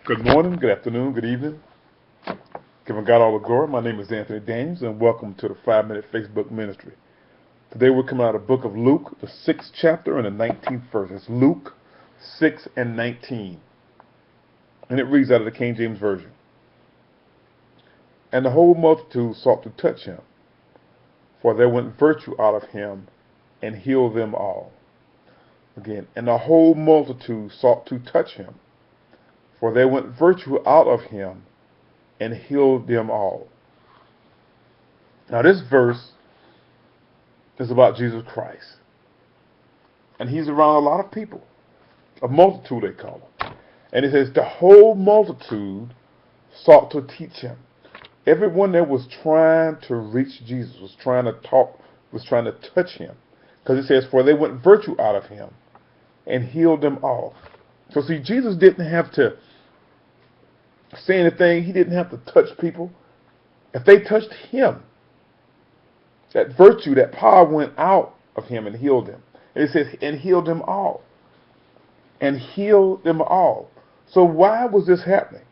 Good morning, good afternoon, good evening. Giving God all the glory. My name is Anthony Daniels, and welcome to the 5 Minute Facebook Ministry. Today we're coming out of the book of Luke, the 6th chapter and the 19th verse. It's Luke 6 and 19. And it reads out of the King James Version. And the whole multitude sought to touch him, for there went virtue out of him and healed them all. Again, and the whole multitude sought to touch him, for there went virtue out of him and healed them all. Now this verse is about Jesus Christ. And he's around a lot of people. A multitude, they call him. And it says the whole multitude sought to teach him. Everyone that was trying to reach Jesus, was trying to talk, was trying to touch him. Because it says, for they went virtue out of him and healed them all. So see, Jesus didn't have to say anything. He didn't have to touch people. If they touched him, that virtue, that power went out of him and healed them. And it says, and healed them all. And healed them all. So why was this happening?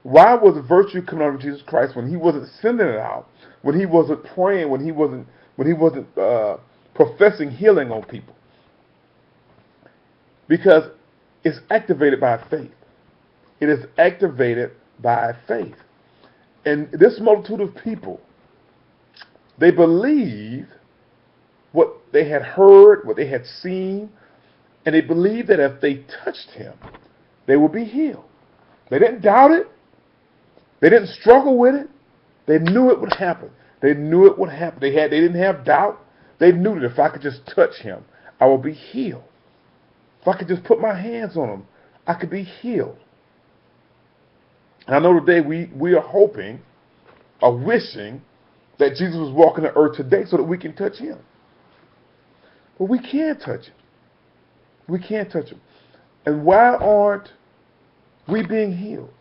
Why was virtue coming out of Jesus Christ when he wasn't sending it out, when he wasn't praying, when he wasn't professing healing on people? Because it's activated by faith. It is activated by faith. And this multitude of people, they believed what they had heard, what they had seen, and they believed that if they touched him, they would be healed. They didn't doubt it. They didn't struggle with it. They knew it would happen. They knew it would happen. They didn't have doubt. They knew that if I could just touch him, I would be healed. If I could just put my hands on him, I could be healed. And I know today we are hoping or wishing that Jesus was walking the earth today so that we can touch him. But we can't touch him. We can't touch him. And why aren't we being healed?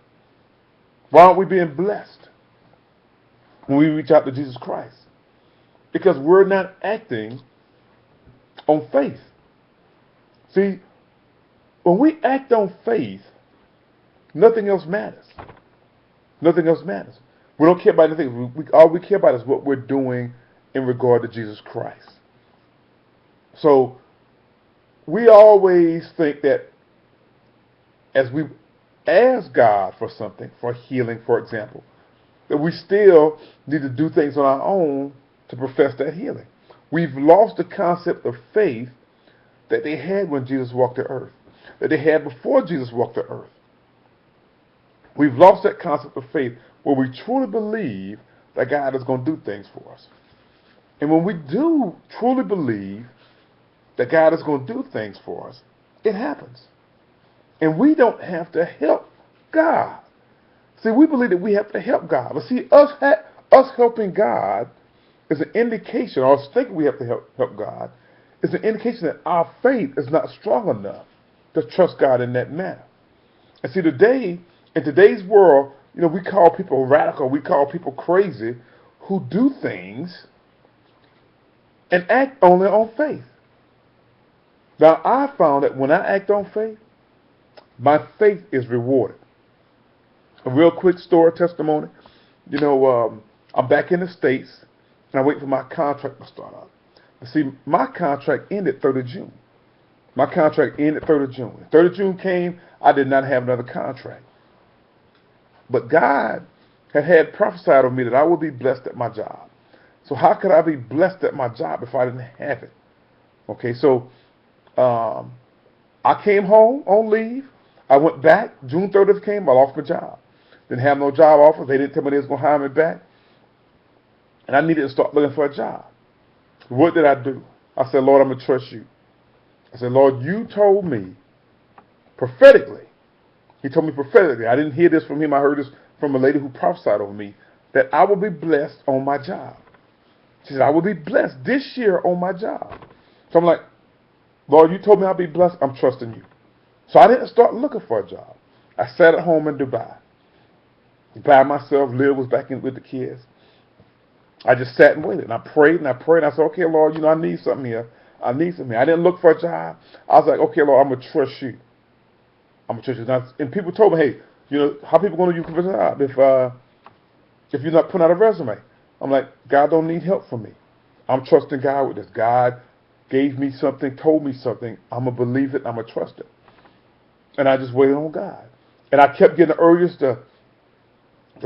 Why aren't we being blessed when we reach out to Jesus Christ? Because we're not acting on faith. See, when we act on faith, nothing else matters. Nothing else matters. We don't care about anything. All we care about is what we're doing in regard to Jesus Christ. So we always think that as we ask God for something, for healing, for example, that we still need to do things on our own to profess that healing. We've lost the concept of faith that they had when Jesus walked the earth, that they had before Jesus walked the earth. We've lost that concept of faith where we truly believe that God is going to do things for us. And when we do truly believe that God is going to do things for us, it happens. And we don't have to help God. See, we believe that we have to help God. But see, us helping God is an indication, or us thinking we have to help God, is an indication that our faith is not strong enough to trust God in that manner. And see, today, in today's world, we call people radical, we call people crazy who do things and act only on faith. Now, I found that when I act on faith, my faith is rewarded. A real quick story, testimony. I'm back in the States, and I wait for my contract to start up. See, my contract ended 3rd of June. My contract ended 3rd of June. 3rd of June came, I did not have another contract. But God had prophesied of me that I would be blessed at my job. So how could I be blessed at my job if I didn't have it? Okay, so I came home on leave. I went back. June 30th came. I lost my job. Didn't have no job offer. They didn't tell me they was going to hire me back. And I needed to start looking for a job. What did I do? I said, Lord, I'm going to trust you. I said, Lord, you told me prophetically. He told me prophetically. I didn't hear this from him. I heard this from a lady who prophesied over me that I will be blessed on my job. She said, I will be blessed this year on my job. So I'm like, Lord, you told me I'll be blessed. I'm trusting you. So I didn't start looking for a job. I sat at home in Dubai. By myself, Liv was back in with the kids. I just sat and waited. And I prayed and I prayed. And I said, okay, Lord, I need something here. I need something here. I didn't look for a job. I was like, okay, Lord, I'm going to trust you. I'm going to trust you. And people told me, hey, You know, how people going to use for a job if you're not putting out a resume? I'm like, God don't need help from me. I'm trusting God with this. God gave me something, told me something. I'm going to believe it. I'm going to trust it. And I just waited on God. And I kept getting the urges to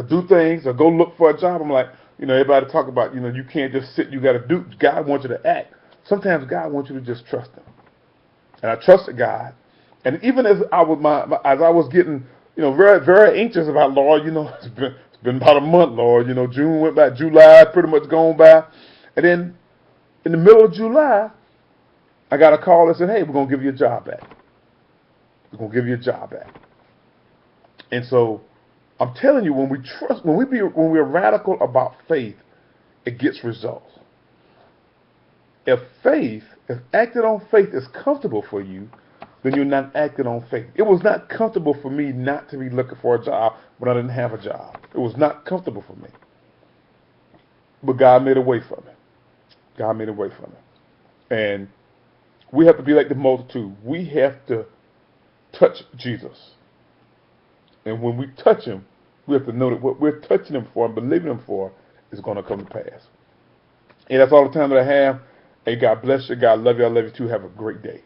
do things or go look for a job. I'm like, you know, everybody talk about, you know, you can't just sit, you got to do. God wants you to act. Sometimes God wants you to just trust Him. And I trusted God. And even as I was as I was getting, you know, very very anxious about, Lord, you know, it's been about a month, Lord. You know, June went by, July pretty much gone by, and then in the middle of July, I got a call that said, "Hey, we're gonna give you a job back. We're gonna give you a job back." And so I'm telling you, when we trust, when we're radical about faith, it gets results. If acting on faith is comfortable for you, then you're not acting on faith. It was not comfortable for me not to be looking for a job when I didn't have a job. It was not comfortable for me. But God made a way for me. God made a way for me. And we have to be like the multitude. We have to touch Jesus. And when we touch Him, we have to know that what we're touching Him for and believing Him for is going to come to pass. And that's all the time that I have. Hey, God bless you. God love you. I love you too. Have a great day.